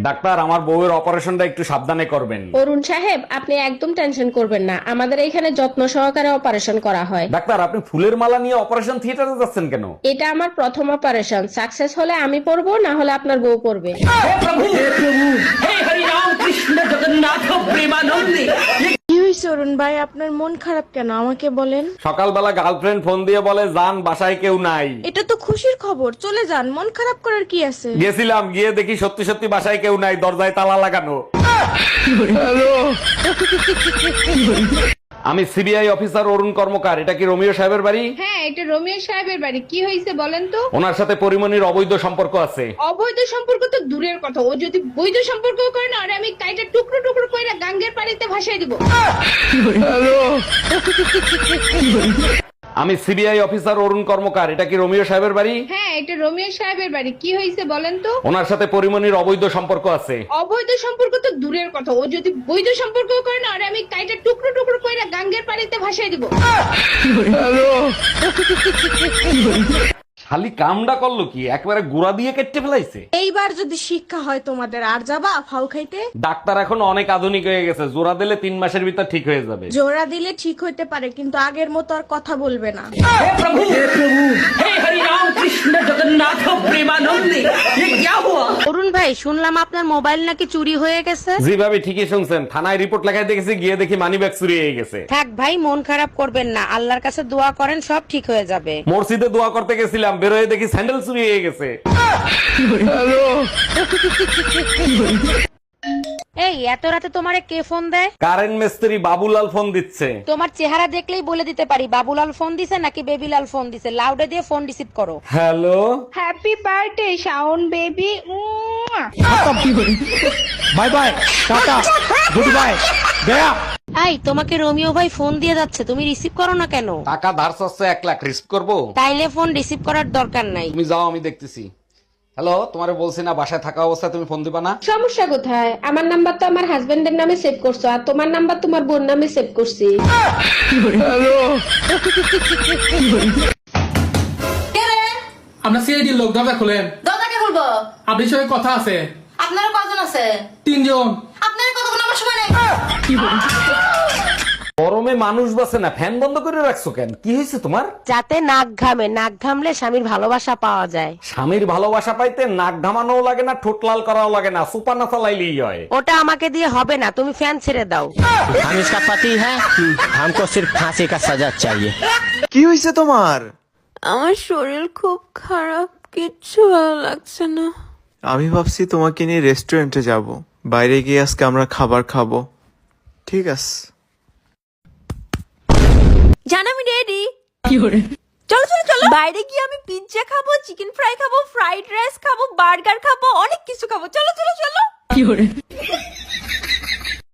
Doctor, আমার বউয়ের অপারেশনটা একটু সাবধানে করবেন। অরুণ সাহেব, আপনি একদম টেনশন করবেন না, আমাদের এখানে যত্ন সহকারে অপারেশন করা হয়। ডাক্তার, আপনি ফুলের মালা নিয়ে অপারেশন থিয়েটারে যাচ্ছেন কেন? এটা আমার প্রথম অপারেশন, সাকসেস হলে আমি পড়বো, না হলে আপনার বউ পড়বে। কি হয়েছে অরুণ ভাই, আপনার মন খারাপ কেন আমাকে বলেন? সকালবেলা গার্লফ্রেন্ড ফোন দিয়ে বলে যান বাসায় কেউ নাই। এটা তো খুশির খবর, চলে যান, মন খারাপ করার কি আছে? গেছিলাম, গিয়ে দেখি সত্যি সত্যি বাসায় কেউ নাই, দরজায় তালা লাগানো। আমি সিবিআই অফিসার অরুণ কর্মকার। এটা কি রোমিও সাহেবের বাড়ি? হ্যাঁ, এটা রোমিও সাহেবের বাড়ি। কি হয়েছে বলেন তো? ওনার সাথে পরিমণির অবৈধ সম্পর্ক আছে। অবৈধ সম্পর্ক তো দূরের কথা, ও যদি বৈধ সম্পর্ক করে না, আরে আমি কাইটা টুকরো টুকরো কইরা গাঙ্গের পানিতে ভাসাই দিব। আমি সিবিআই অফিসার অরুণ কর্মকার। এটা কি রোমিও সাহেবের বাড়ি? হ্যাঁ, এটা রোমিও সাহেবের বাড়ি। কি হয়েছে বলেন তো? ওনার সাথে পরিমণির অবৈধ সম্পর্ক আছে। অবৈধ সম্পর্ক তো দূরের কথা, ও যদি বৈধ সম্পর্ক করে না, আরে আমি কাইটা টুকরো টুকরো কইরা গাঙ্গের পানিতে ভাসাই দিব। খালি কামডা করলো কি, একবারে গুড়া দিয়ে কেটে ফেলাইছে। এইবার যদি শিক্ষা হয় তোমাদের, আর যাবা ফাউ খাইতে? ডাক্তার এখন অনেক আধুনিক হয়ে গেছে, জোড়া দিলে 3 মাসের ভিতর ঠিক হয়ে যাবে। জোড়া দিলে ঠিক হইতে পারে, কিন্তু আগের মতো আর কথা বলবে না। অরুণ ভাই, শুনলাম আপনার মোবাইল নাকি চুরি হয়ে গেছে। জি ভাবি, ঠিকই শুনছেন। থানায় রিপোর্ট লেখায় দেখেছি, গিয়ে দেখি মানি ব্যাগ চুরি হয়ে গেছে। থাক ভাই, মন খারাপ করবেন না, আল্লাহর কাছে দোয়া করেন, সব ঠিক হয়ে যাবে। মসজিদে দোয়া করতে গেছিলাম, বেরোয় দেখি স্যান্ডেল চুরি হয়ে গেছে। এই এত রাতে তোমারে কে ফোন দেয়? কারেন্ট মিস্ত্রি বাবুলাল ফোন দিচ্ছে। তোমার চেহারা দেখলেই বলে দিতে পারি বাবুলাল ফোন দিছে নাকি বেবিলাল ফোন দিছে। লাউডে দিয়ে ফোন রিসিভ করো। Hello, happy birthday Shaon baby. Bye bye, tata, good bye, Gaya. এই, তোমাকে রোমিও ভাই ফোন দিয়ে যাচ্ছে, তুমি রিসিভ করো না কেন? টাকা ধার চাচ্ছে 1 লাখ, রিস্ক করবো? তাইলে ফোন রিসিভ করার দরকার নাই। তুমি যাও, আমি দেখতেছি। হ্যালো, তোমারে বলছি না বাসায় থাকা অবস্থায় তুমি ফোন দিবা না? সমস্যা কোথায়? আমার নাম্বার তো আমার হাজবেন্ডের নামে সেভ করছো, আর তোমার নাম্বার তোমার বোন নামে সেভ করছি। আমরা সিআইডি লোক, দরজা খুলেন। দরজাকে খুলবো? আপনার সঙ্গে কথা আছে। আপনারা কজন আছে? 3 জন। আপনার কথা কোনো আমার সময় নেই। গরমে মানুষ বাসে না, ফ্যান বন্ধ করে রাখছো কেন? কি হয়েছে তোমার? যাতে নাক ঘামে, নাক ঘামলে স্বামীর ভালোবাসা পাওয়া যায়। স্বামীর ভালোবাসা পাইতে নাক ঘামানোও লাগে না, ঠোঁট লাল করাও লাগে না, সুপার না চালাইলেই হয়। ওটা আমাকে দিয়ে হবে না, তুমি ফ্যান ছেড়ে দাও। हम इसका पति है, हमको सिर्फ फांसी का सजा चाहिए। কি হয়েছে তোমার? আমার শরীর খুব খারাপ, কিচ্ছু ভালো লাগছে না। আমি ভাবছি তোমাকে নিয়ে রেস্টুরেন্টে যাব, বাইরে গিয়ে আজকে আমরা খাবার খাবো। ঠিক আছে। জান, আমি রেডি। চলো চলো চলো, বাইরে গিয়ে আমি পিৎজা খাবো, চিকেন ফ্রাই খাবো, ফ্রাইড রাইস খাবো, বার্গার খাবো, অনেক কিছু খাবো। চলো চলো চলো।